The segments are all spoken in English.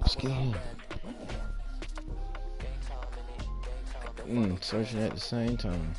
Excuse me. Searching at the same time.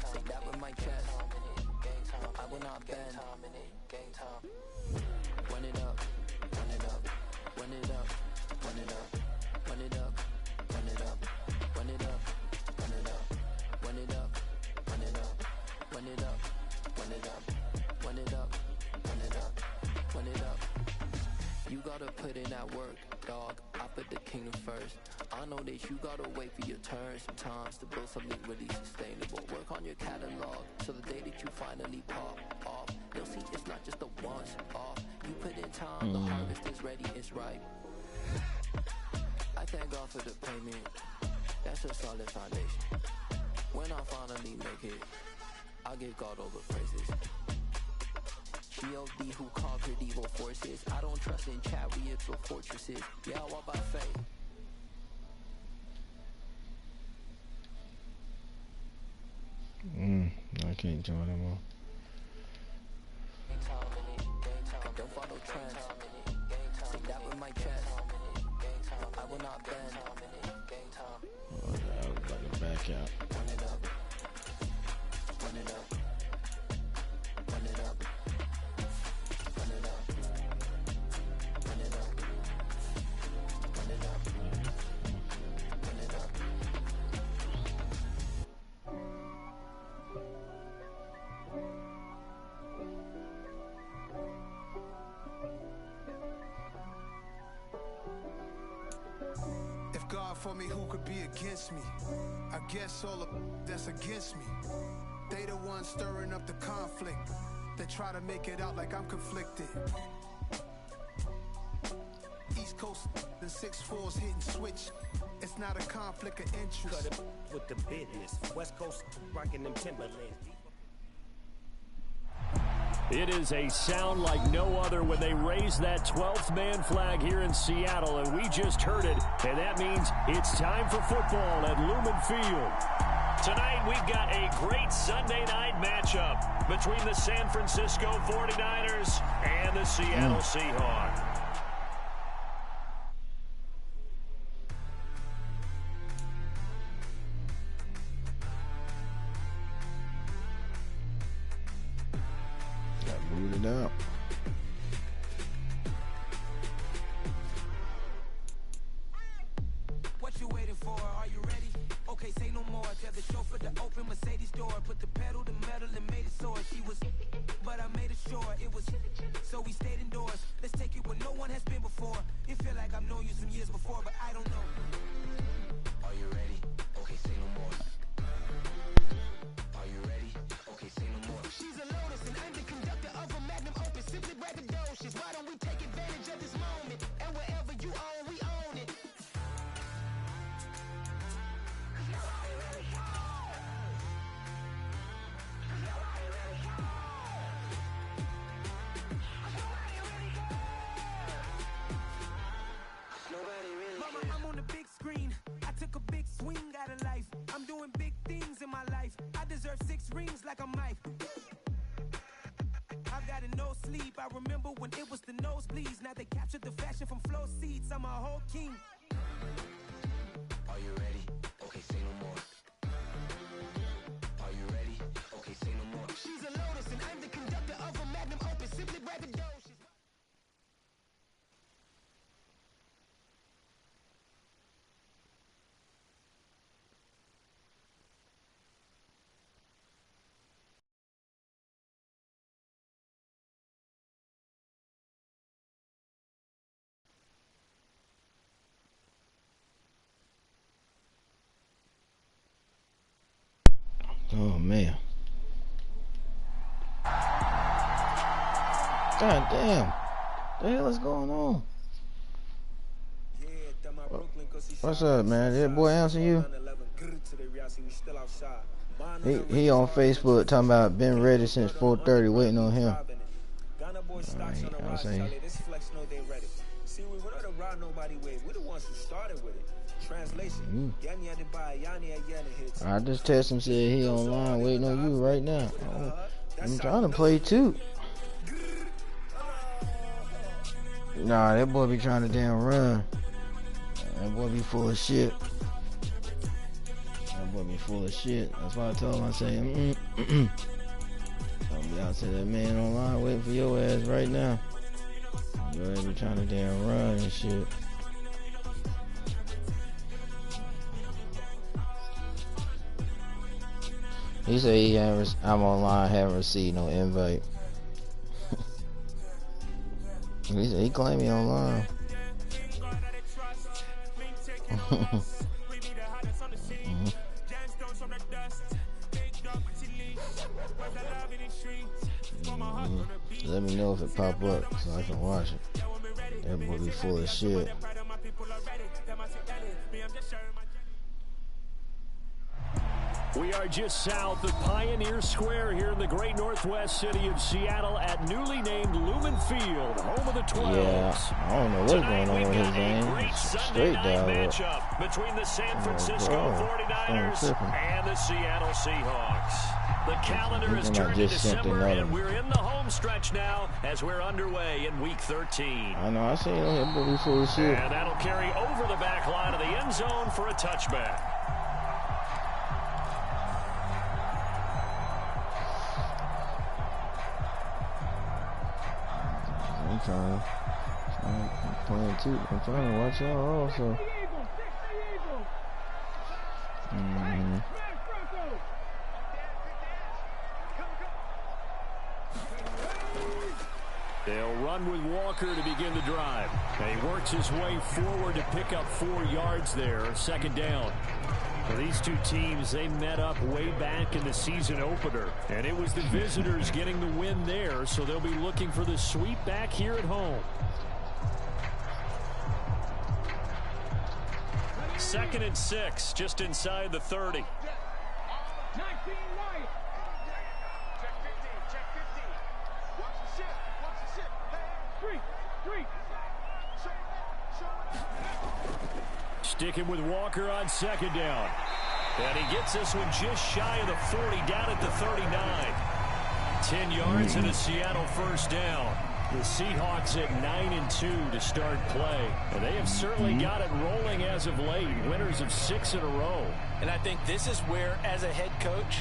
You gotta put in that work, dog. I put the kingdom first. I know that you gotta wait for your turn sometimes to build something really sustainable. Work on your catalog, so the day that you finally pop off, you'll see it's not just a once off. You put in time, the harvest is ready, it's ripe. I thank God for the payment. That's a solid foundation. When I finally make it, I'll give God all the praises. G.O.D. who conquered evil forces. I don't trust in chariots or fortresses. Yeah, I walk by faith. I can't join them all. Don't follow trends. Say that with my chest. I will not bend. Oh, I was about to back out. Run it up. Run it up. Run it up. Run it up. Run it up. Run it up. Run it up. If God for me, who could be against me? I guess all of that's against me. They the ones stirring up the conflict. They try to make it out like I'm conflicted. East Coast, the 6-4s hitting switch. It's not a conflict of interest. Cut it with the business. West Coast rocking them Timberlands. It is a sound like no other when they raise that 12th man flag here in Seattle, and we just heard it, and that means it's time for football at Lumen Field. Tonight, we've got a great Sunday night matchup between the San Francisco 49ers and the Seattle Seahawks. Booted up. What you waiting for? Are you ready? Okay, say no more. Tell the chauffeur to open Mercedes door. Put the pedal to metal and made it soar. She was, but I made it sure it was. So we stayed indoors. Let's take it where no one has been before. It feel like I've known you some years before, but I don't know. Are you ready? Okay, say no more. Are you ready? Okay, say no more. She's a lotus and I'm the conductor of a magnum opus. Simply braggadocious. Why don't we take advantage of this moment? And wherever you own, we own it. Mama, I'm on the big screen. I took a big swing out of life. I'm doing big things in my life. I deserve 6 rings like I'm Mike. I've got no sleep. I remember when it was the nosebleeds. Now they captured the fashion from flow seats. I'm a whole king. Are you ready? Okay, say no more. Are you ready? Okay, say no more. She's a lotus and I'm the conductor of a magnum opus. Simply braggadocious. Oh man. God damn. The hell is going on? What's up, man? That boy answer you? He on Facebook talking about been ready since 4:30, waiting on him. I'm saying. See, we were not around nobody with. We're the ones who started with it. Translation. I just text him, said he online waiting on you right now. I'm trying to play too. Nah, that boy be trying to damn run. full of shit. That boy be full of shit. That's why I told him, I say, I'll be out to that man online waiting for your ass right now. Your ass be trying to damn run and shit. He said I'm online, haven't received no invite. He said he claimed me online. Let me know if it pop up so I can watch it. That boy be full of shit. We are just south of Pioneer Square here in the great northwest city of Seattle at newly named Lumen Field, home of the 12s. Yeah, I don't know what's going on with his name. Great Straight down matchup between the San Francisco 49ers and the Seattle Seahawks. The calendar is turned to December, and we're in the home stretch now as we're underway in Week 13. I know, I seen him, but he full of shit. And that'll carry over the back line of the end zone for a touchback. I'm playing too. I'm trying to watch y'all also. They'll run with Walker to begin the drive. And he works his way forward to pick up 4 yards there. Second down. For these two teams, they met up way back in the season opener. And it was the visitors getting the win there, so they'll be looking for the sweep back here at home. Second and 6, just inside the 30. 19 right. Check 15, check 15. Watch the ship, watch the ship. Three. Sticking with Walker on second down. And he gets this one just shy of the 40, down at the 39. 10 yards and a Seattle first down. The Seahawks at 9-2 to start play. And they have certainly got it rolling as of late. Winners of 6 in a row. And I think this is where, as a head coach,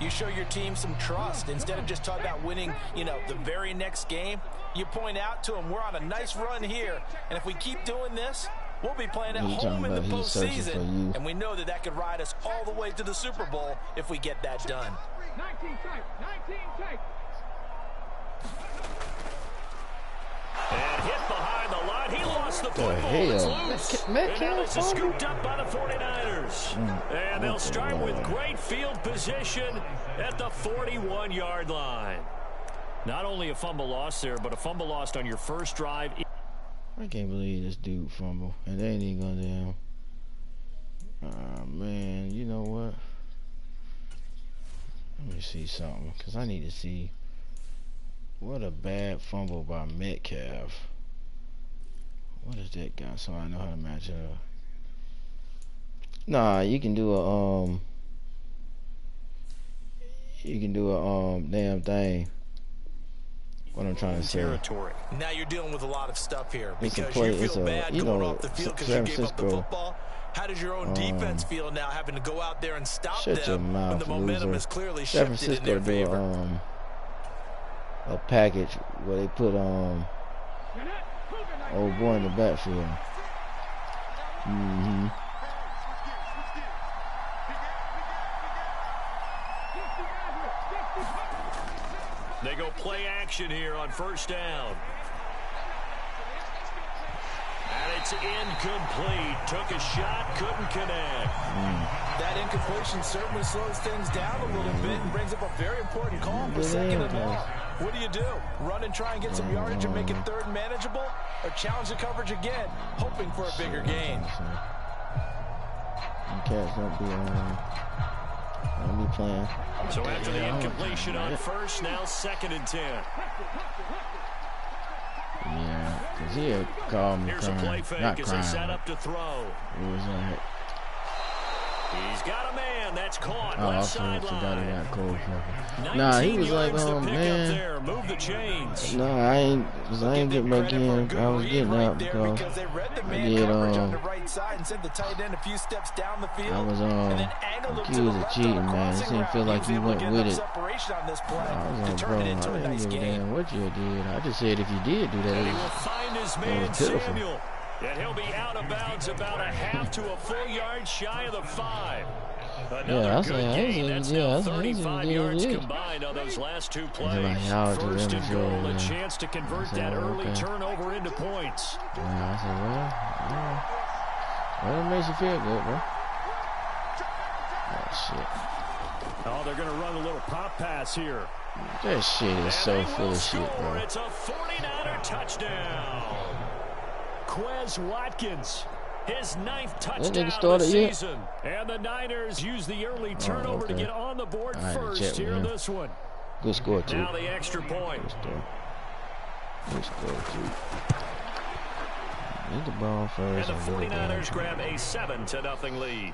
you show your team some trust. Instead of just talking about winning, the very next game, you point out to them, we're on a nice run here. And if we keep doing this, we'll be playing at home in the postseason. And we know that could ride us all the way to the Super Bowl if we get that done. 19 tight. And hit behind the line. He lost the football. It's loose. And now this is scooped up by the 49ers. And they'll start with great field position at the 41-yard line. Not only a fumble loss there, but a fumble lost on your first drive. I can't believe this dude fumble. And they ain't even gonna down. Man, you know what? Let me see something, because I need to see. What a bad fumble by Metcalf. What is that guy? So I know how to match it up. Nah, you can do a damn thing. What I'm trying to say. Now you're dealing with a lot of stuff here It's because play, you feel bad going off the field because you gave up the football. How does your own defense feel now, having to go out there and stop them when the momentum is clearly shifted in their favor? A package where they put old boy in the backfield. They go play action here on first down. And it's incomplete. Took a shot, couldn't connect. That incompletion certainly slows things down a little bit and brings up a very important call for second and long. What do? Run and try and get some yardage and make it third and manageable? Or challenge the coverage again, hoping for a bigger gain? Cats don't be playing. So after the incompletion on first, now second and 10. Yeah, because he had called me Here's crying. a play fake Not as crying, they set up to throw. It was He's got a man. That's caught. Oh, I Left forgot he sideline. got cold fucking. Nah, he was like, man. There. Move the chains. Nah, I ain't get back in. I was getting out because I did I was accused of cheating, man. It didn't feel like he went with it. I was like, bro, I didn't give a damn what you did. I just said if you did do that, And he will find his man pitiful. Samuel. And he'll be out of bounds about a half to a full yard shy of the 5. Another good gain. That's now 35 yards combined on those last two plays. First and goal, a chance to convert that early turnover into points. Yeah, I said, well, it makes you feel good, bro. Oh, shit. Oh, they're going to run a little pop pass here. That shit is so full of shit, bro. It's a 49er touchdown. Quez Watkins, his 9th touchdown of the season. And the Niners use the early turnover to get on the board first here in this one. Good score, too. Now the extra point. Good score, too. Need the ball first. And the 49ers grab a 7-0 lead.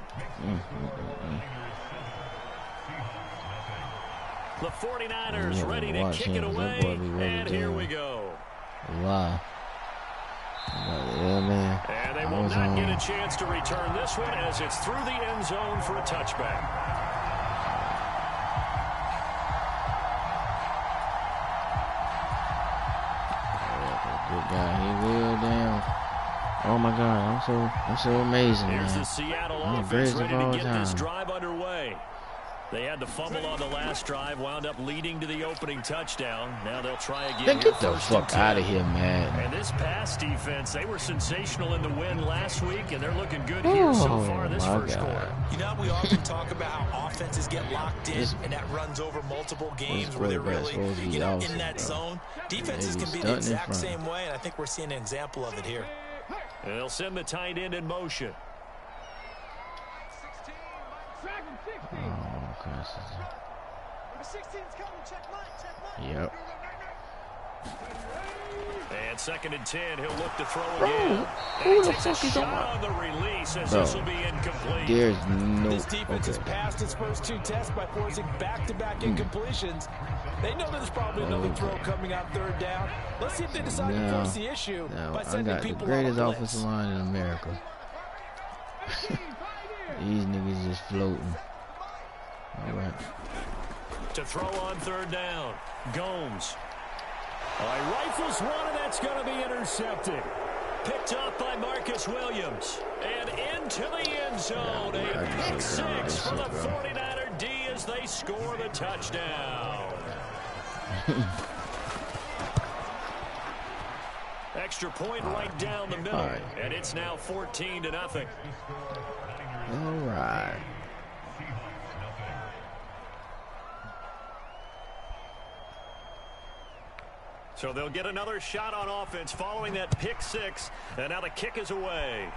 The 49ers ready to kick it away, and here we go. Wow. Yeah, man. And they will not get a chance to return this one as it's through the end zone for a touchback. Good guy. He will down. Oh my God, I'm so amazing, Here's man. the Seattle offense ready to get this drive underway. They had the fumble on the last drive, wound up leading to the opening touchdown. Now they'll try again. Get the fuck out of here, man. And this pass defense, they were sensational in the win last week, and they're looking good here so far this first quarter. You know, we often talk about how offenses get locked in, and that runs over multiple games where they're really, you know, in that zone. Defenses can be the exact same way, and I think we're seeing an example of it here. And they'll send the tight end in motion. Yep. And 2nd and 10, he'll look to throw again. Who the fuck is on the release as this will be incomplete. There's no. This defense has passed its first 2 tests by forcing back-to-back incompletions. They know there's probably another throw coming on 3rd down. Let's see if they decide to force the issue by sending people on the blitz. I got the greatest offensive line in America. These niggas just floating. All right. To throw on 3rd down, Gomes. All right, rifles one, and that's going to be intercepted. Picked up by Marcus Williams. And into the end zone. A pick 6 for the 49er D as they score the touchdown. Extra point right down the middle. And it's now 14-0. All right. So they'll get another shot on offense following that pick 6. And now the kick is away.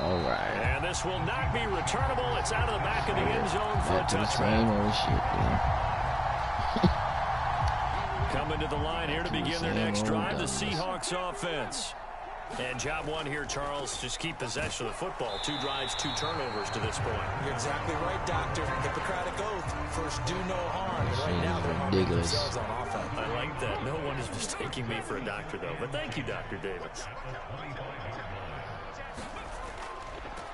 All right. And this will not be returnable. It's out of the back of the end zone for a touchdown. Coming to the line here to begin their next drive, the Seahawks offense. And job one here, Charles, just keep possession of the football. 2 drives, 2 turnovers to this point. You're exactly right, Doctor. Hippocratic oath. First, do no harm. And right now, they're harming themselves on offense. I like that. No one is mistaking me for a doctor, though. But thank you, Dr. Davis.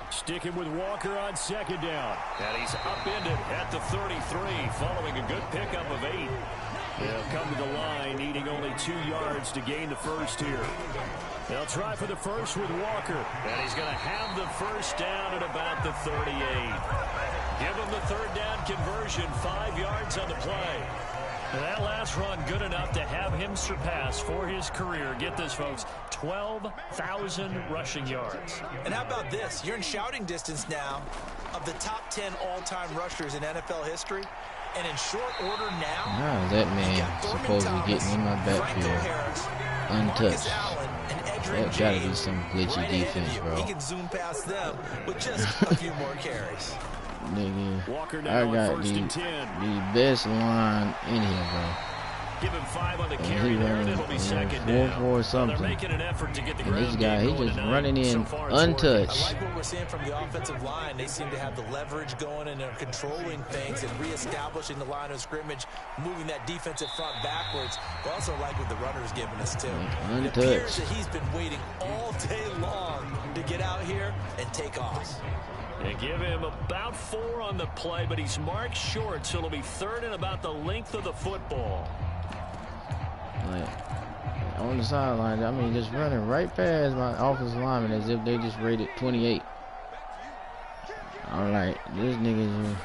Sticking with Walker on 2nd down. And he's upended at the 33, following a good pickup of 8. They'll come to the line, needing only 2 yards to gain the first here. They'll try for the first with Walker. And he's going to have the first down at about the 38. Give him the 3rd down conversion, 5 yards on the play. And that last run good enough to have him surpass for his career. Get this, folks, 12,000 rushing yards. And how about this? You're in shouting distance now of the top 10 all-time rushers in NFL history. And in short order now, that man supposed to be getting in my backfield untouched. That gotta be some glitchy defense, bro. He can zoom past them with just a few more carries. Nigga, I got the best line in here, bro. Give him 5 on the And carry he there, and running it'll be second down. 4-4 Well, something. they're making an effort to get the And this ground guy, game he going just tonight. running in So far, it's untouched. I like what we're seeing from the offensive line. They seem to have the leverage going, and they're controlling things and reestablishing the line of scrimmage, moving that defensive front backwards. I also like what the runner's giving us, too. It appears that he's been waiting all day long to get out here and take off. They give him about 4 on the play, but he's marked short, so it'll be 3rd and about the length of the football. Like, on the sideline, I mean, just running right past my offensive lineman as if they just rated 28. I'm like, this nigga.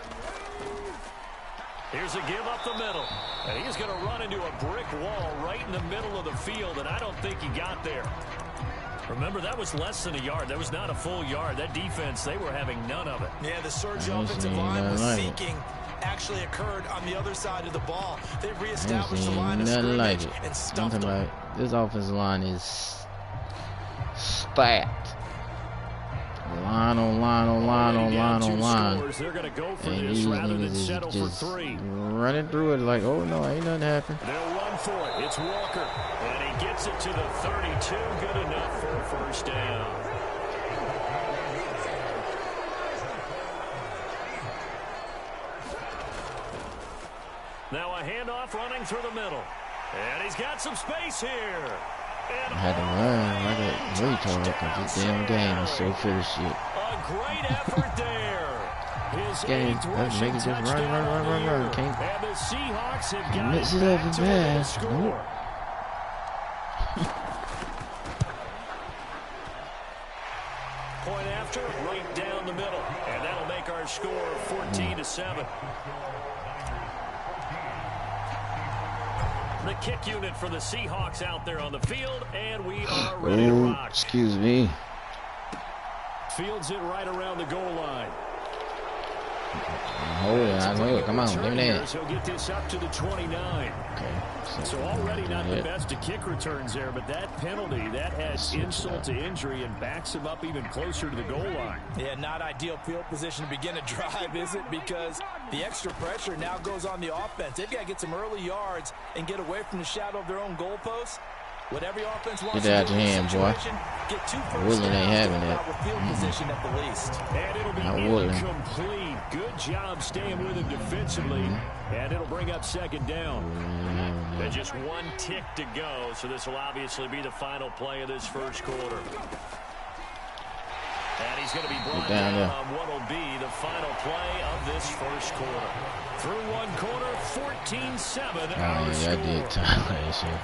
Here's a give up the middle, and he's going to run into a brick wall right in the middle of the field, and I don't think he got there. Remember, that was less than a yard. That was not a full yard. That defense, they were having none of it. Yeah, the surge offensive line was seeking actually occurred on the other side of the ball. They reestablished the line of scrimmage and stuffed them. This offensive line is stacked. Line on line on line on line on line. They're going to go for and this these rather than niggas settle for just 3. running through it like, oh no, ain't nothing happened. They'll run for it. It's Walker, and he gets it to the 32. Good enough for a first down. Now a handoff running through the middle, and he's got some space here. And I had to run like a retard because this damn game is so full of shit. A great effort there. His game, 8th let's make it rushing just run. touchdown. Can't And the Seahawks have got mix it it up back and to within a pass. score. Point after, right down the middle, and that'll make our score 14-7. The kick unit for the Seahawks out there on the field, and we are ready to rock. Excuse me. Fields it right around the goal line. Hold it, I know it. Come on, give me that. He'll get this up to the 29. Okay. So already not the best of kick returns there, but that penalty, that adds insult to injury and backs him up even closer to the goal line. Yeah, not ideal field position to begin a drive, is it? Because the extra pressure now goes on the offense. They've got to get some early yards and get away from the shadow of their own goalposts. What every offense wants get to out do your in hand, this boy. situation, get 2 first Woolen ain't downs having with that. field position at the least. And it'll be incomplete. Good job staying with him defensively. And it'll bring up second down. And just 1 tick to go, so this will obviously be the final play of this first quarter. And he's going to be brought down on what will be the final play of this first quarter. Through 1 quarter, 14-7. Oh, yeah, I did time that shit.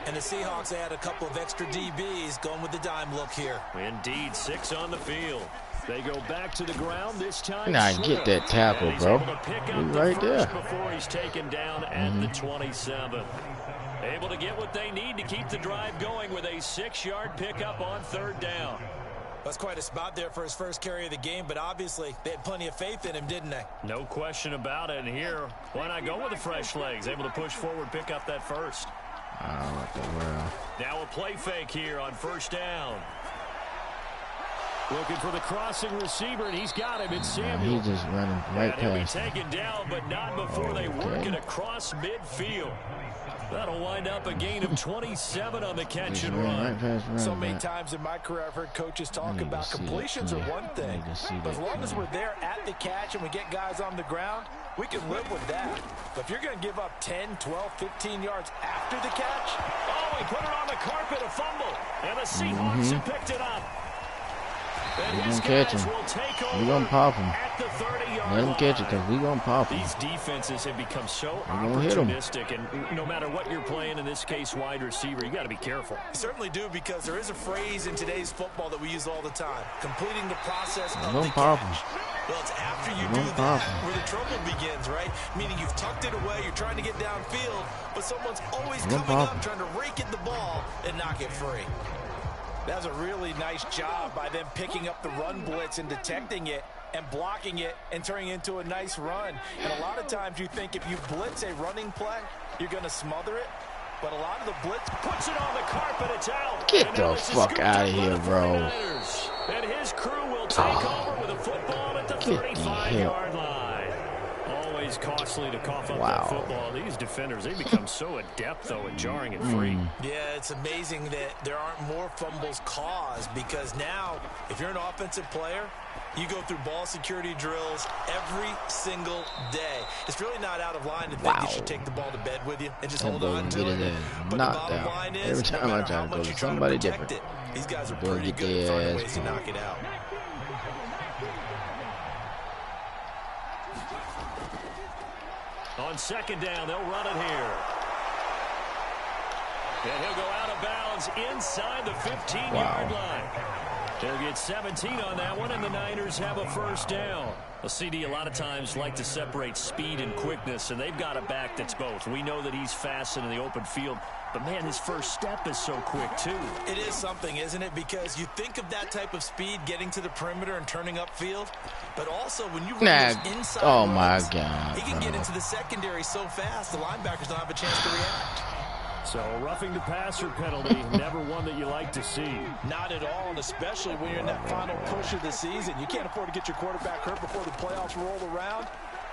And the Seahawks add a couple of extra DBs going with the dime look here. Indeed, 6 on the field. They go back to the ground this time. Nah, get that tackle, bro. He's right there. Before he's taken down at the 27. Able to get what they need to keep the drive going with a 6-yard pickup on 3rd down. That's quite a spot there for his first carry of the game, but obviously they had plenty of faith in him, didn't they? No question about it. And here, why not go with the fresh legs? Able to push forward, pick up that first. Oh, what the world. Now a play fake here on 1st down. Looking for the crossing receiver, and he's got him. It's Samuel. He's just running right and he'll be past. taken down, but not before they work it across midfield. That'll wind up a gain of 27 on the catch and run. So many times in my career I've heard coaches talk about completions are one thing, but as long as we're there at the catch and we get guys on the ground, we can live with that. But if you're going to give up 10, 12, 15 yards after the catch, oh, he put it on the carpet, a fumble, and the Seahawks have picked it up. We're going to catch him. We're going to pop him. Let him catch it because we're going to pop him. These defenses have become so opportunistic, and no matter what you're playing, in this case wide receiver, you got to be careful. You certainly do, because there is a phrase in today's football that we use all the time, completing the process of the catch. Well, it's after you do that where the trouble begins, right? Meaning you've tucked it away, you're trying to get downfield, but someone's always coming up trying to rake at the ball and knock it free. That was a really nice job by them picking up the run blitz and detecting it and blocking it and turning it into a nice run. And a lot of times you think if you blitz a running play, you're going to smother it. But a lot of the blitz puts it on the carpet. It's out. Get the fuck out of here, bro. And his crew will take over with a football at the 35-yard line. Always is costly to cough up that football. These defenders, they become so adept, though, at jarring it free. Yeah, it's amazing that there aren't more fumbles caused, because now, if you're an offensive player, you go through ball security drills every single day. It's really not out of line to think you should take the ball to bed with you and just hold on to it. But the bottom line is, every time I try to go to somebody different, these guys are pretty good at finding ways to knock it out. On second down, they'll run it here. And he'll go out of bounds inside the 15-yard line. They'll get 17 on that one, and the Niners have a first down. A CD a lot of times like to separate speed and quickness, and they've got a back that's both. We know that he's fast in the open field, but, man, his first step is so quick, too. It is something, isn't it? Because you think of that type of speed getting to the perimeter and turning upfield, but also when you run those inside runs, he can get into the secondary so fast the linebackers don't have a chance to react. So a roughing the passer penalty, never one that you like to see. Not at all, and especially when you're in that final push of the season. You can't afford to get your quarterback hurt before the playoffs roll around,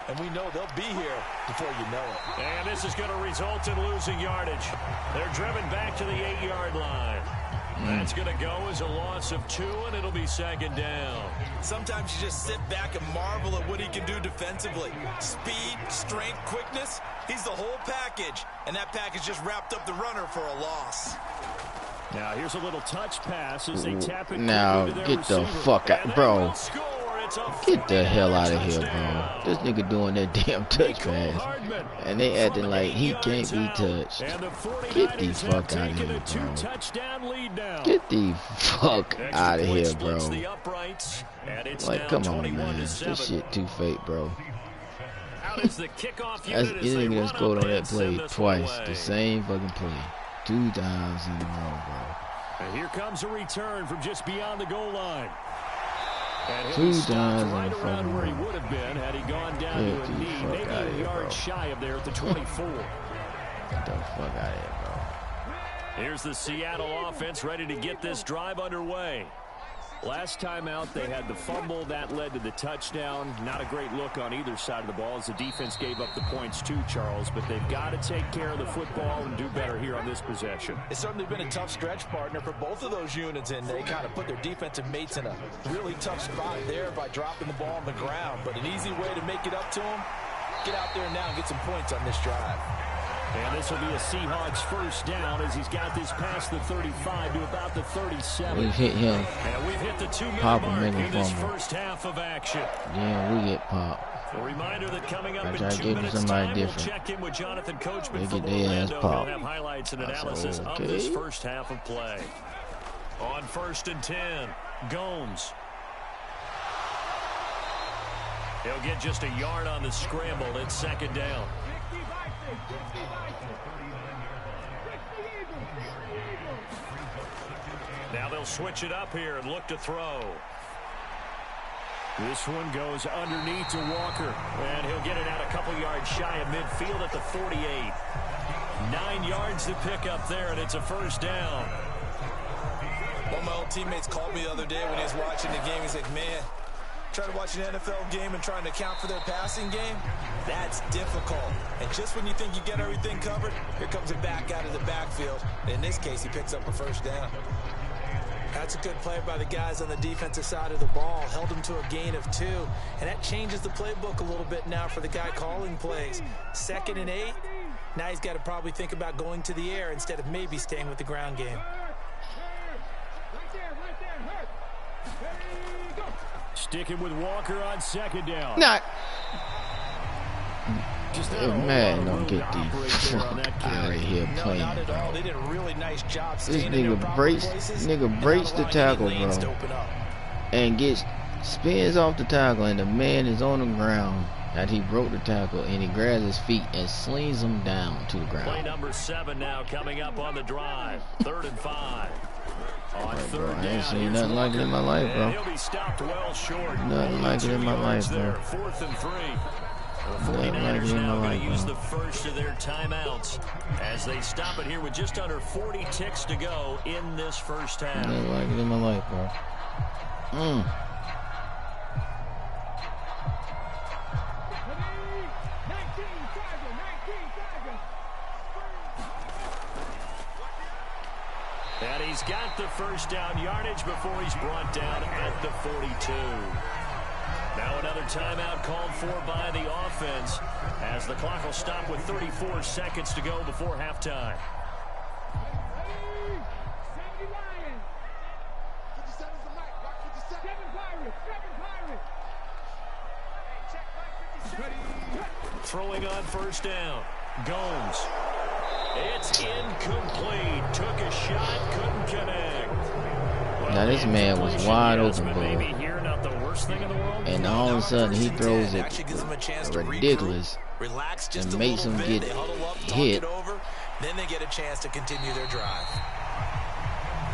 and we know they'll be here before you know it. And this is going to result in losing yardage. They're driven back to the 8-yard line. That's going to go as a loss of 2, and it'll be second down. Sometimes you just sit back and marvel at what he can do defensively. Speed, strength, quickness, he's the whole package. And that package just wrapped up the runner for a loss. Now here's a little touch pass as they tap it. Now get the fuck out, bro. Get the hell out of here, bro. This nigga doing that damn touch pass, and they acting like he can't be touched. Get the fuck out of here, bro. Get the fuck out of here, bro. Like, come on, man. This shit too fake, bro. You didn't even scored on that play twice. The same fucking play. 2 times in a row, bro. And here comes a return from just beyond the goal line. And 2 times right in the around where he fucking would have been had he gone down to a knee, maybe a yard shy of there at the 24. Get the fuck out of here, bro. Here's the Seattle offense ready to get this drive underway. Last time out, they had the fumble. That led to the touchdown. Not a great look on either side of the ball as the defense gave up the points too, Charles. But they've got to take care of the football and do better here on this possession. It's certainly been a tough stretch, partner, for both of those units, and they kind of put their defensive mates in a really tough spot there by dropping the ball on the ground. But an easy way to make it up to them, get out there now and get some points on this drive. And this will be a Seahawks first down as he's got this past the 35 to about the 37. We've hit him. And we've hit the 2-minute Pop mark in this fumble. first half of action. Yeah, we get popped. A reminder that coming up in try to 2 give minutes somebody time, different. we'll check in with Jonathan Coachman They from get their ass Orlando. popped. He'll have highlights and I said, analysis okay. of this first half of play. On 1st and 10, Gomes. He'll get just a yard on the scramble. It's second down. Now they'll switch it up here and look to throw. This one goes underneath to Walker, and he'll get it out a couple yards shy of midfield at the 48. 9 yards to pick up there, and it's a first down. One of my old teammates called me the other day when he was watching the game. He's like, man, trying to watch an NFL game and trying to account for their passing game, that's difficult. And just when you think you get everything covered, here comes a back out of the backfield. In this case, he picks up a first down. That's a good play by the guys on the defensive side of the ball. Held him to a gain of 2. And that changes the playbook a little bit now for the guy calling plays. 2nd and 8. Now he's got to probably think about going to the air instead of maybe staying with the ground game. Sticking with Walker on second down. Not. Just man, don't get the fuck out of here playing, not at all. bro. They did a really nice job. This nigga breaks the tackle, bro, and spins off the tackle, and the man is on the ground that he broke the tackle, and he grabs his feet and slings him down to the ground. Play number 7 now coming up on the drive. 3rd and 5. On third I ain't down, seen nothing like it in my life, bro. he'll be stopped well short. Nothing like it in my life, bro. 4th and 3. The Nothing like 49ers it in now my going life, to use bro. the first of their timeouts as they stop it here with just under 40 ticks to go in this first half. Nothing like it in my life, bro. And he's got the first down yardage before he's brought down at the 42. Now another timeout called for by the offense as the clock will stop with 34 seconds to go before halftime. Throwing on first down. Gomes. It's incomplete. Took a shot, couldn't connect. Well, now this man was wide open, bro. Here, not the worst thing in the world. And all of a sudden he throws it ridiculous and makes him get hit. Then they get a chance to continue their drive.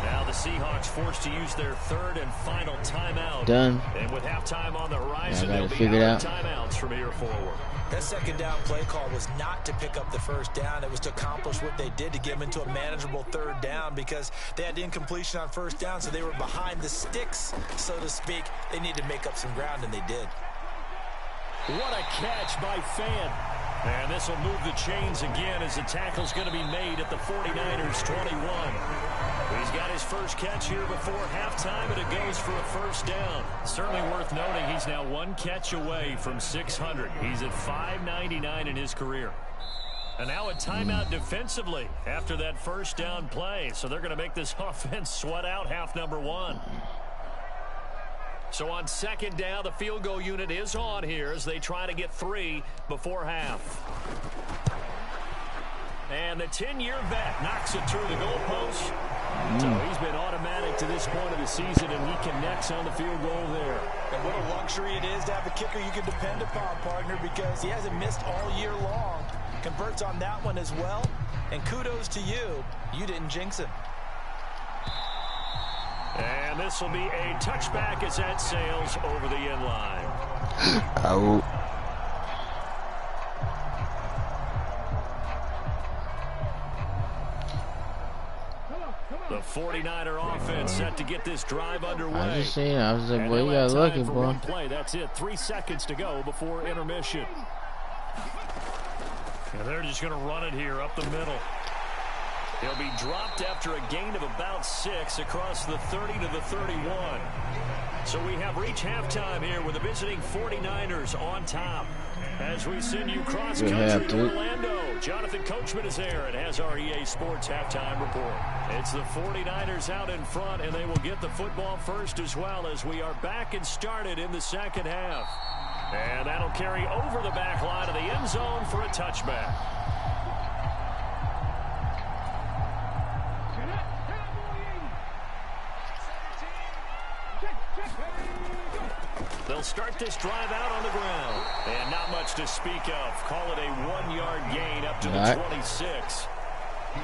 Now the Seahawks forced to use their third and final timeout. Done. And with halftime on the horizon, I they'll gotta be figure it out out. timeouts from here forward. That second down play call was not to pick up the first down. It was to accomplish what they did to get them into a manageable third down because they had incompletion on first down, so they were behind the sticks, so to speak. They needed to make up some ground, and they did. What a catch by Fan. And this will move the chains again as the tackle's going to be made at the 49ers 21. He's got his first catch here before halftime, and it goes for a first down. Certainly worth noting he's now one catch away from 600. He's at 599 in his career. And now a timeout defensively after that first down play. So they're going to make this offense sweat out half number one. So on second down, the field goal unit is on here as they try to get 3 before half. And the 10-year vet knocks it through the goalpost. So he's been automatic to this point of the season, and he connects on the field goal there. And what a luxury it is to have a kicker you can depend upon, partner, because he hasn't missed all year long. Converts on that one as well. And kudos to you. You didn't jinx him. And this will be a touchback as that sails over the end line. Out. The 49er offense set to get this drive underway. I just seen. I was like, And boy, you got lucky, for boy. one play. That's it. 3 seconds to go before intermission. And they're just going to run it here up the middle. He'll be dropped after a gain of about 6 across the 30 to the 31. So we have reached halftime here with the visiting 49ers on top. As we send you cross-country to Orlando, Jonathan Coachman is there and has our EA Sports halftime report. It's the 49ers out in front, and they will get the football first as well as we are back and started in the second half. And that'll carry over the back line of the end zone for a touchback. They'll start this drive out on the ground. And not much to speak of. Call it a 1-yard gain up to the 26.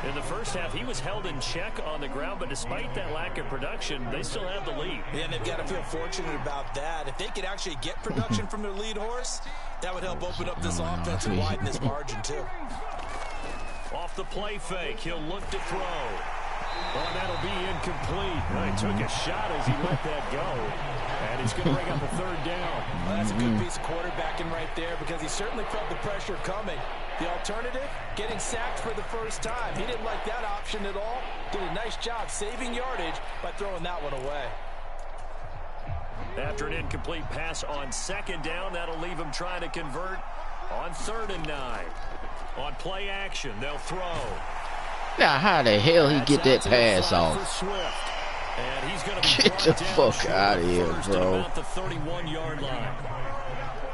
In the first half, he was held in check on the ground, but despite that lack of production, they still have the lead. Yeah, and they've got to feel fortunate about that. If they could actually get production from their lead horse, that would help open up this offense and widen this margin, too. Off the play fake, he'll look to throw. Well, that'll be incomplete. Well, he took a shot as he let that go. And he's going to bring up a third down. Well, that's a good piece of quarterbacking right there because he certainly felt the pressure coming. The alternative, getting sacked for the first time. He didn't like that option at all. Did a nice job saving yardage by throwing that one away. After an incomplete pass on second down, that'll leave him trying to convert on 3rd and 9. On play action, they'll throw. Now, how the hell he get that pass off? And he's going to get the fuck out of here, bro. About the 31-yard line.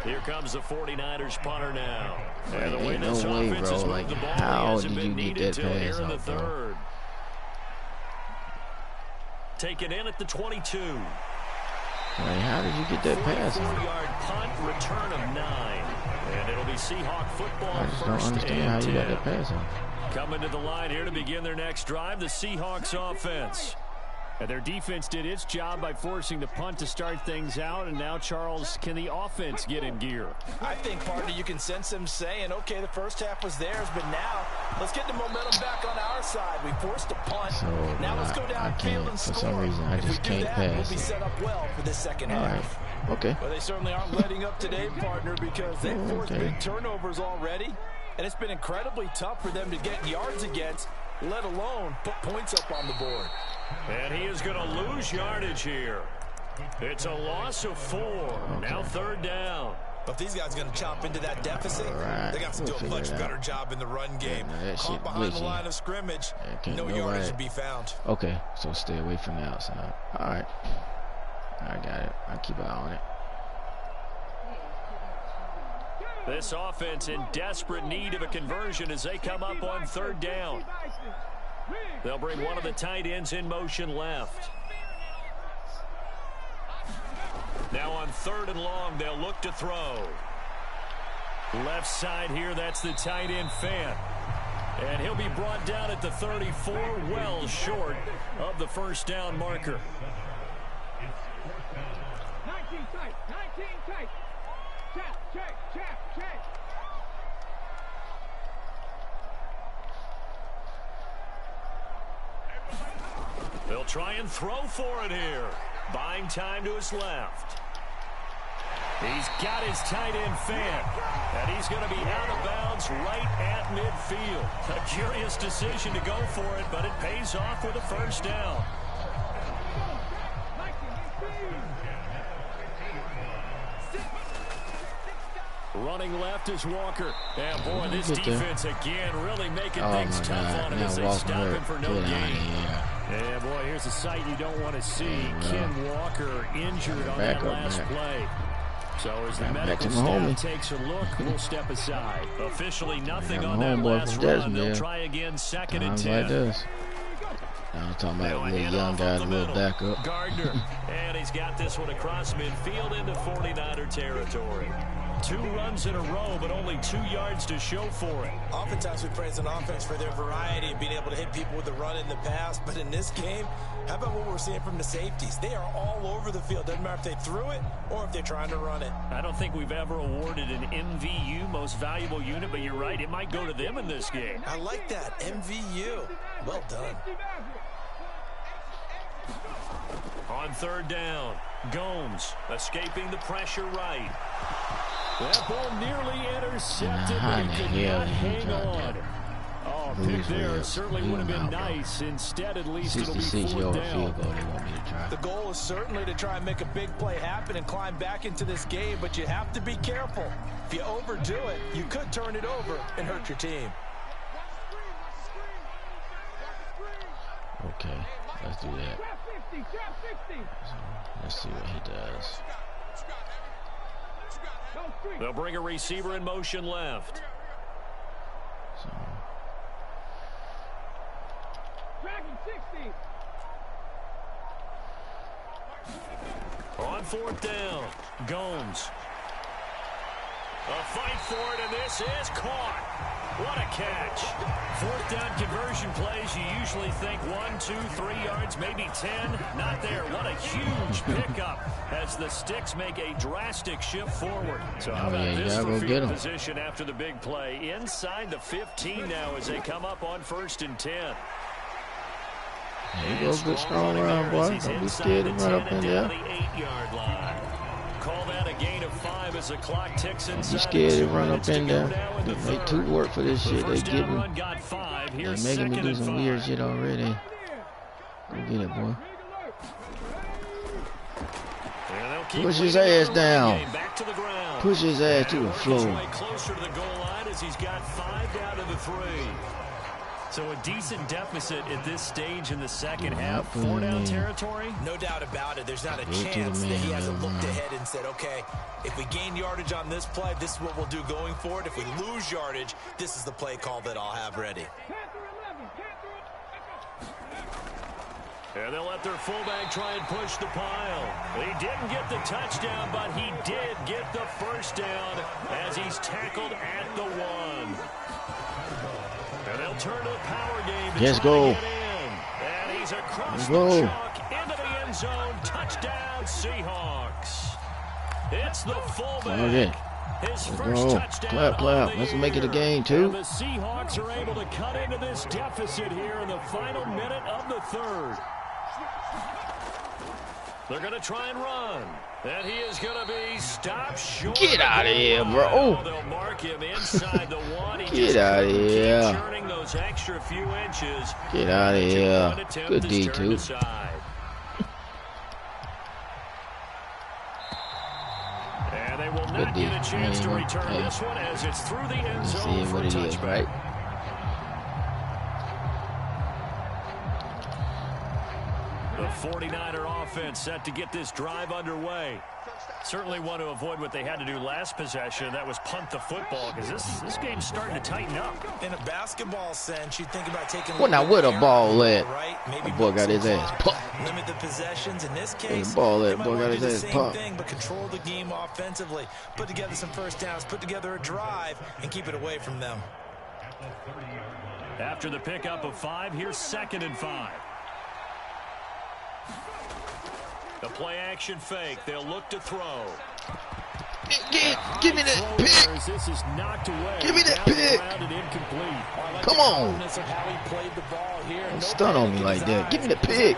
Here comes the 49ers punter now. And the way Ain't this no way, offense bro. has moved Like, the ball, how did you get that pass here in the off, bro? 3rd. Taken in at the 22. Like, how did you get that pass off? 44-yard punt, return of 9. And it'll be Seahawk football. I just don't understand how you got that pass off. Coming to the line here to begin their next drive, the Seahawks offense. And their defense did its job by forcing the punt to start things out. And now, Charles, can the offense get in gear? I think, partner, you can sense them saying, okay, the first half was theirs, but now let's get the momentum back on our side. We forced a punt. So, now let's go downfield and score. For some reason, I just can't pass. We'll be set up well for this second half. Okay. Well, they certainly aren't letting up today, partner, because they've forced big turnovers already. And it's been incredibly tough for them to get yards against let alone put points up on the board. And he is going to lose yardage here. It's a loss of 4. Okay. Now 3rd down. But if these guys are going to chop into that deficit, they got to do a much better job in the run game. Caught behind the line of scrimmage, no yardage to be found. Okay, so stay away from the outside. All right. I got it. I'll keep an eye on it. This offense in desperate need of a conversion as they come up on 3rd down. They'll bring one of the tight ends in motion left. Now on 3rd and long, they'll look to throw. Left side here, that's the tight end Fant. And he'll be brought down at the 34, well short of the 1st down marker. 19 tight, 19 tight. Check. They'll try and throw for it here. Buying time to his left. He's got his tight end Fant, and he's going to be out of bounds right at midfield. A curious decision to go for it, but it pays off with a 1st down. Running left is Walker. And boy, this defense again really making things tough on him as they stop him for no gain. Yeah, boy, here's a sight you don't want to see. Ken Walker injured on that last play. So as the medical staff takes a look, we'll step aside. Officially nothing on that last run. They'll try again 2nd and 10. I'm talking about a little young guy, a little backup. Gardner, and he's got this one across midfield into 49er territory. 2 runs in a row, but only 2 yards to show for it. Oftentimes we praise an offense for their variety of being able to hit people with the run in the past, but in this game, how about what we're seeing from the safeties? They are all over the field. Doesn't matter if they threw it or if they're trying to run it. I don't think we've ever awarded an MVU, most valuable unit, but you're right, it might go to them in this game. I like that, MVU. Well done. On 3rd down, Gomes escaping the pressure right. That ball nearly intercepted, but he could not hang on. Oh, pick there certainly would have been nice. Instead, at least it'll be 4th down. The goal is certainly to try and make a big play happen and climb back into this game, but you have to be careful. If you overdo it, you could turn it over and hurt your team. Okay, let's do that. So, let's see what he does. They'll bring a receiver in motion left. So. On 4th down, Gomes. A fight for it, and this is caught. What a catch. 4th down conversion plays, you usually think 1, 2, 3 yards, maybe 10. Not there. What a huge pickup as the Sticks make a drastic shift forward. So how about this for field position after the big play? Inside the 15 now as they come up on 1st and 10. There you go, good strong run, boy. Don't be scared to run up in there. The 8-yard line. Call that a gain of 5 as the clock ticks inside. You scared to run up in there? They too work for this shit. They getting. They're making me do some weird shit already. Go get it, boy. Push his ass down. Push his ass to the floor. Closer to the goal line as he's got 5 down to the 3. So a decent deficit at this stage in the second half. 4 down territory? No doubt about it. There's not a chance that he hasn't looked ahead and said, okay, if we gain yardage on this play, this is what we'll do going forward. If we lose yardage, this is the play call that I'll have ready. And they'll let their fullback try and push the pile. He didn't get the touchdown, but he did get the 1st down as he's tackled at the 1. And they'll turn to the power game to Let's go. Get in. And he's across the chalk into the end zone. Touchdown, Seahawks. It's the fullback. Okay. His first touchdown. Clap. Let's make it a game, too. And the Seahawks are able to cut into this deficit here in the final minute of the 3rd. They're going to try and run. And he is going to be stopped short. Get out of here, bro. Oh, they'll mark him inside the one. Get out of here. Churning those extra few inches. Get out of here. Good D2. And they will not get a chance to return this one as it's through the end zone for a touchback. Right? The 49er offense set to get this drive underway. Certainly want to avoid what they had to do last possession. That was punt the football, because this game's starting to tighten up. In a basketball sense, you think about taking. Well, now where the ball at? Right? Maybe the boy got his ass pumped. Limit the possessions. In this case, the ball at? Boy got his ass pumped. But control the game offensively. Put together some first downs. Put together a drive and keep it away from them. After the pickup of 5, here's 2nd and 5. The play action fake. They'll look to throw. Give me that pick. This is knocked away. Give me that pick. Come on. Don't stun on me like that. Give me the pick.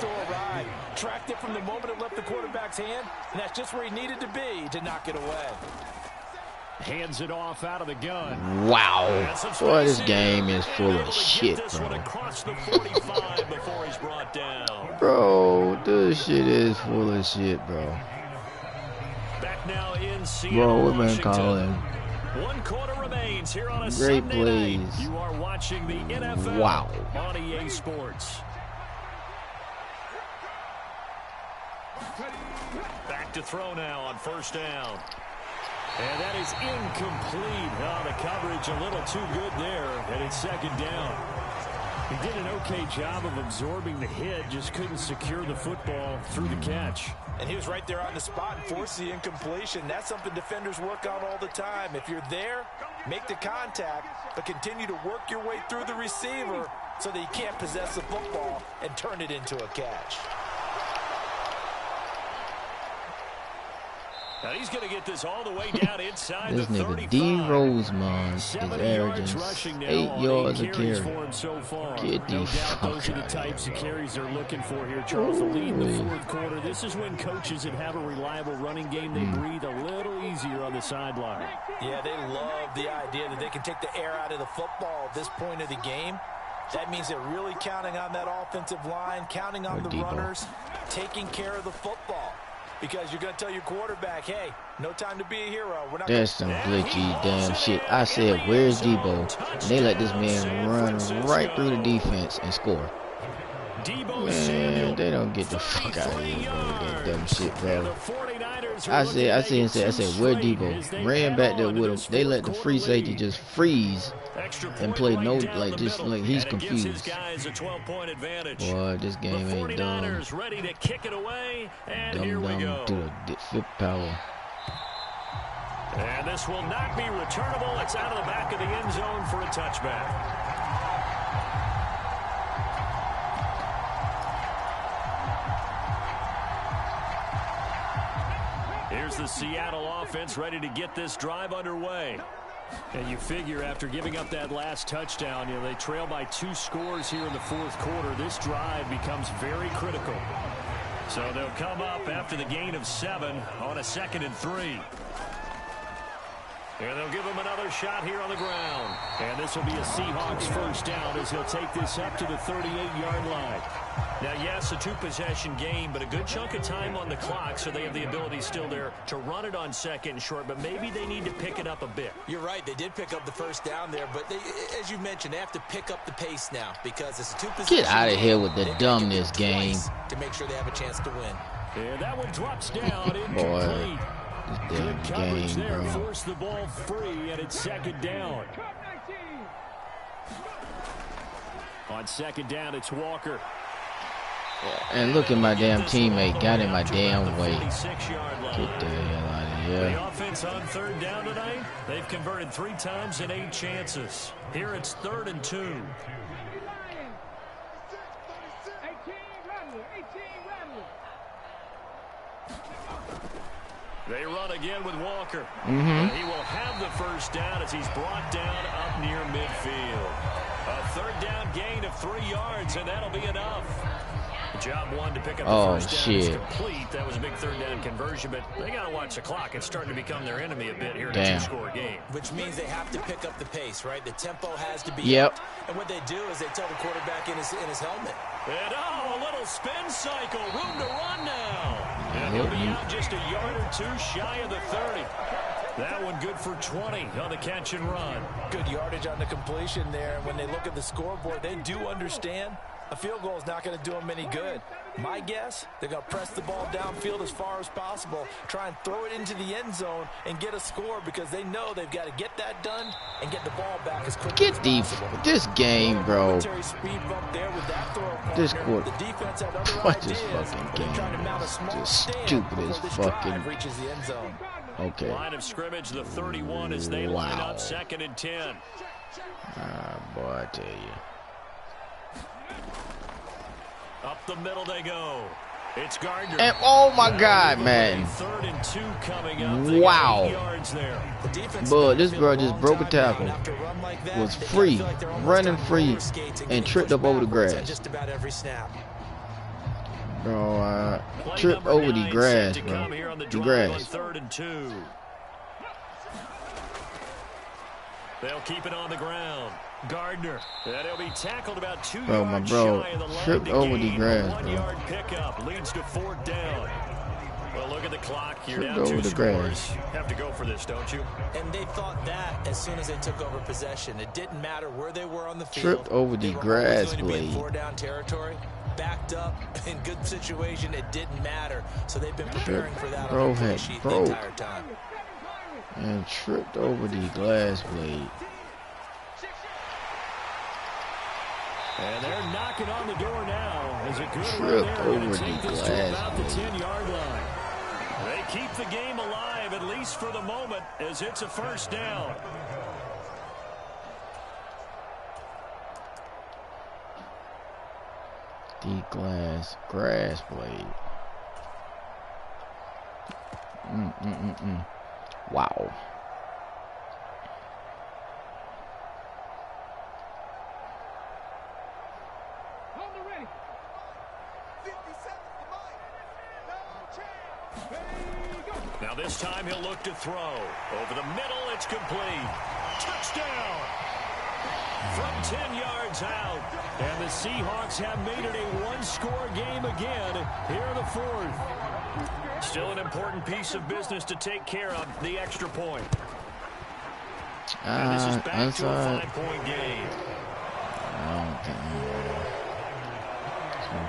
Tracked it from the moment it left the quarterback's hand, and that's just where he needed to be to knock it away. Hands it off out of the gun. Wow. Boy, this game is full of shit, bro. Before he's brought down. Bro, this shit is full of shit, bro. Back now in Seattle, bro, what man calling? 1 quarter remains here on a great Sunday plays. Night. You are watching the NFL on EA Sports. Back to throw now on 1st down. And that is incomplete. Oh, the coverage a little too good there, and it's 2nd down. He did an okay job of absorbing the hit, just couldn't secure the football through the catch. And he was right there on the spot and forced the incompletion. That's something defenders work on all the time. If you're there, make the contact, but continue to work your way through the receiver so that you can't possess the football and turn it into a catch. Now he's going to get this all the way down inside this the 35. Nigga D. Rosemond is averaging 8 yards a carry. So far. Get the fuck those are the types of carries they're looking for here, Charles. The lead in the 4th quarter. This is when coaches that have a reliable running game, they breathe a little easier on the sideline. Yeah, they love the idea that they can take the air out of the football at this point of the game. That means they're really counting on that offensive line, counting on the runners, taking care of the football. Because you're going to tell your quarterback, hey, no time to be a hero. We're not. That's some glitchy damn shit. I said, where's Debo? And they let this man run right through the defense and score. Man, they don't get the fuck out of here, bro, with that dumb shit, bro. I said, where Debo? Ran back there with him. They let the free safety just freeze and play no, like, just like he's confused. Boy, this game ain't dumb. Dumb to the 5th power. And this will not be returnable. It's out of the back of the end zone for a touchback. Here's the Seattle offense ready to get this drive underway. And you figure after giving up that last touchdown, you know, they trail by 2 scores here in the 4th quarter. This drive becomes very critical. So they'll come up after the gain of 7 on a 2nd and 3. And they'll give him another shot here on the ground. And this will be a Seahawks 1st down as he'll take this up to the 38-yard line. Now, yes, a 2-possession game, but a good chunk of time on the clock, so they have the ability still there to run it on 2nd and short, but maybe they need to pick it up a bit. You're right. They did pick up the 1st down there, but they, as you mentioned, they have to pick up the pace now because it's a 2-possession. Get out of here with the dumbness game. To make sure they have a chance to win. And that one drops down incomplete. Boy. Good coverage game, there. bro. Force the ball free, and it's 2nd down. On 2nd down, it's Walker. And look at my damn teammate. Got in my damn way. Get the hell out of here. The offense on 3rd down tonight, they've converted 3 times in 8 chances. Here it's 3rd and 2. They run again with Walker. And he will have the 1st down as he's brought down up near midfield. A 3rd down gain of 3 yards, and that'll be enough. Job one to pick up Oh, the first down. shit. It's complete. That was a big third down conversion, but they got to watch the clock. It's starting to become their enemy a bit here in a Damn. two-score game. Which means they have to pick up the pace, right? The tempo has to be Yep. up. And what they do is they tell the quarterback in his helmet. And a little spin cycle. Room to run now. And he'll be out just a yard or two shy of the 30. That one good for 20 on the catch and run. Good yardage on the completion there. And when they look at the scoreboard, they do understand a field goal is not going to do them any good. My guess, they're going to press the ball downfield as far as possible, try and throw it into the end zone and get a score because they know they've got to get that done and get the ball back as quickly as possible. This game, bro. Speed bump there with that throw This partner. quarter. The defense had other What this ideas, fucking but they're game trying to mount a is small just stand stupid as before this fucking. drive reaches the end zone. Okay. Line of scrimmage, the 31 as they line up 2nd and 10. Ah, boy, I tell you. Up the middle they go. It's Gardner. And oh my God, man. 3rd and 2 coming up. Wow. 8 yards there. But this bro just broke a tackle. Was free, running free, and tripped up over the grass. Just about every snap. Bro, tripped over the grass, bro. The grass. 3rd and 2. They'll keep it on the ground. Gardner. And he'll be tackled about 2 Bro, my yards bro shy of the line tripped to over the gain. grass, A bro. 1-yard pickup leads to 4th down. Well, look at the clock. You're Tripped down 2 over the scores. grass. Have to go for this, don't you? And they thought that as soon as they took over possession. It didn't matter where they were on the field. Tripped over the They were grass always going to be in blade. 4-down territory. Backed up in good situation. It didn't matter. So they've been preparing for that Bro on the play had sheet broke. the entire time. And tripped over the glass blade. And they're knocking on the door now. As a good Tripped run there, going over to take the this to glass about the blade. 10-yard line. They keep the game alive, at least for the moment, as it's a 1st down. The grass blade. Wow. Now this time he'll look to throw. Over the middle, it's complete. Touchdown! From 10 yards out. And the Seahawks have made it a one-score game again here in the 4th. Still an important piece of business to take care of, the extra point. And this is back to a 5-point game.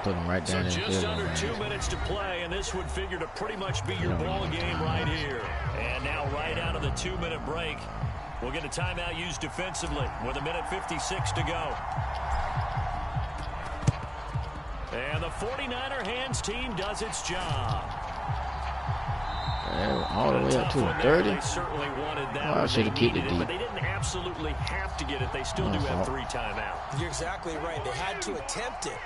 Put him right down in So the just field. under 2 minutes to play, and this would figure to pretty much be your ball game right here. And now right out of the 2-minute break, we'll get a timeout used defensively with 1:56 to go. And the 49er hands team does its job. All the way up to 30. They certainly wanted that. I should have kept it deep. But they didn't absolutely have to get it. They still do have 3 timeouts. You're exactly right. They had to attempt it.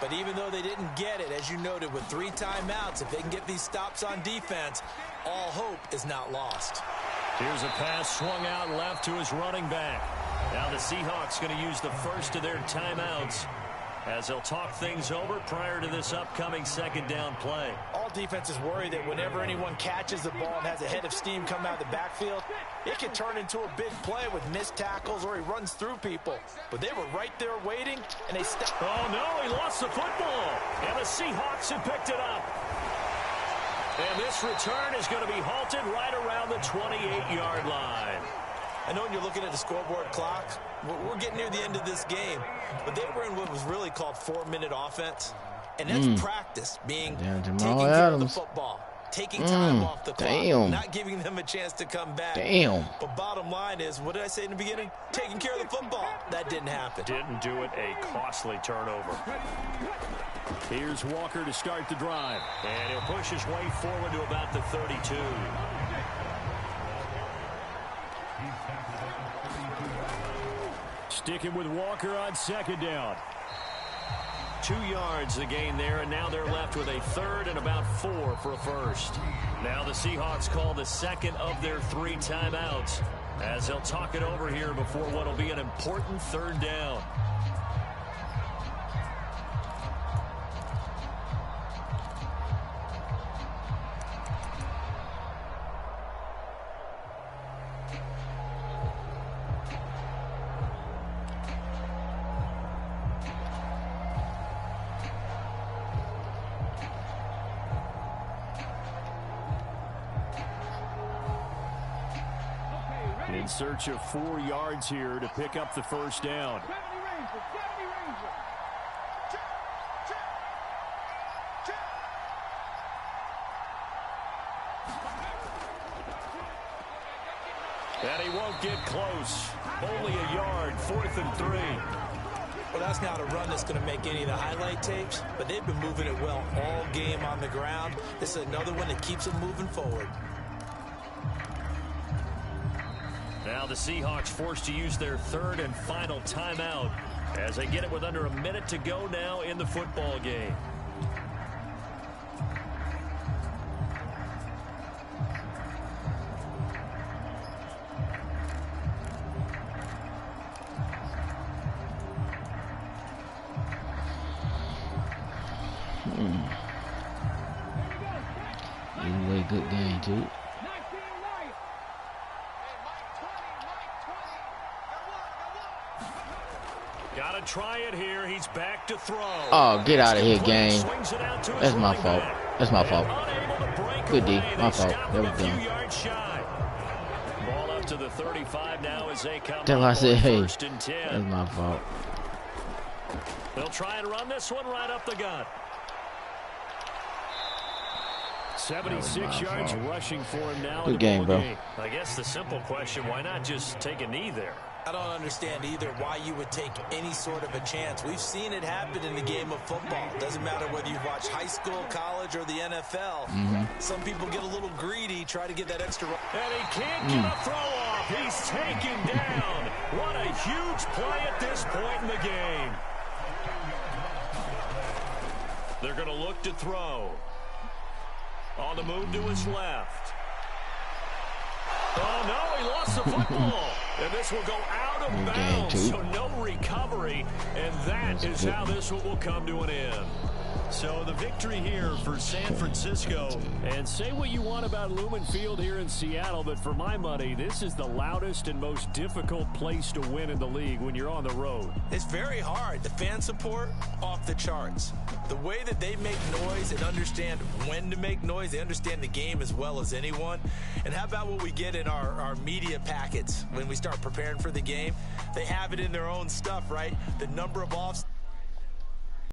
But even though they didn't get it, as you noted, with 3 timeouts, if they can get these stops on defense, all hope is not lost. Here's a pass swung out left to his running back. Now the Seahawks going to use the first of their timeouts as they'll talk things over prior to this upcoming 2nd down play. All defenses worry that whenever anyone catches the ball and has a head of steam come out of the backfield, it can turn into a big play with missed tackles or he runs through people. But they were right there waiting, and they stepped. Oh, no, he lost the football. And the Seahawks have picked it up. And this return is going to be halted right around the 28-yard line. I know when you're looking at the scoreboard clock, we're getting near the end of this game, but they were in what was really called 4-minute offense, and that's practice, being taking care of the football, taking time off the clock, not giving them a chance to come back. But bottom line is, what did I say in the beginning? Taking care of the football. That didn't happen. Didn't do it, a costly turnover. Here's Walker to start the drive, and he'll push his way forward to about the 32. Sticking with Walker on 2nd down. 2 yards the gain there, and now they're left with a 3rd and about 4 for a 1st. Now the Seahawks call the 2nd of their 3 timeouts as they'll talk it over here before what will be an important 3rd down. In search of 4 yards here to pick up the first down. And he won't get close. Only a yard, 4th and 3. Well, that's not a run that's going to make any of the highlight tapes, but they've been moving it well all game on the ground. This is another one that keeps them moving forward. Now the Seahawks forced to use their 3rd and final timeout as they get it with under a minute to go now in the football game. Anyway, good game too. Gotta try it here. He's back to throw. Oh, get out of here, game. That's my fault. That's my fault. Good D. My fault. That was dumb. Ball up to the 35 now as they come. Till I said, hey, first and 10. that's my fault. They'll try and run this one right up the gut. 76 yards rushing for him now. Good game, bro. I guess the simple question, why not just take a knee there? I don't understand either why you would take any sort of a chance. We've seen it happen in the game of football. Doesn't matter whether you watch high school, college, or the NFL. Some people get a little greedy, try to get that extra. And he can't get a throw off. He's taken down. What a huge play at this point in the game. They're going to look to throw. On the move to his left. Oh, no, he lost the football. And this will go out of bounds, so no recovery. And that is how this one will come to an end. So the victory here for San Francisco. And say what you want about Lumen Field here in Seattle, but for my money, this is the loudest and most difficult place to win in the league when you're on the road. It's very hard. The fan support, off the charts. The way that they make noise and understand when to make noise, they understand the game as well as anyone. And how about what we get in our media packets when we start preparing for the game? They have it in their own stuff, right? The number of offs.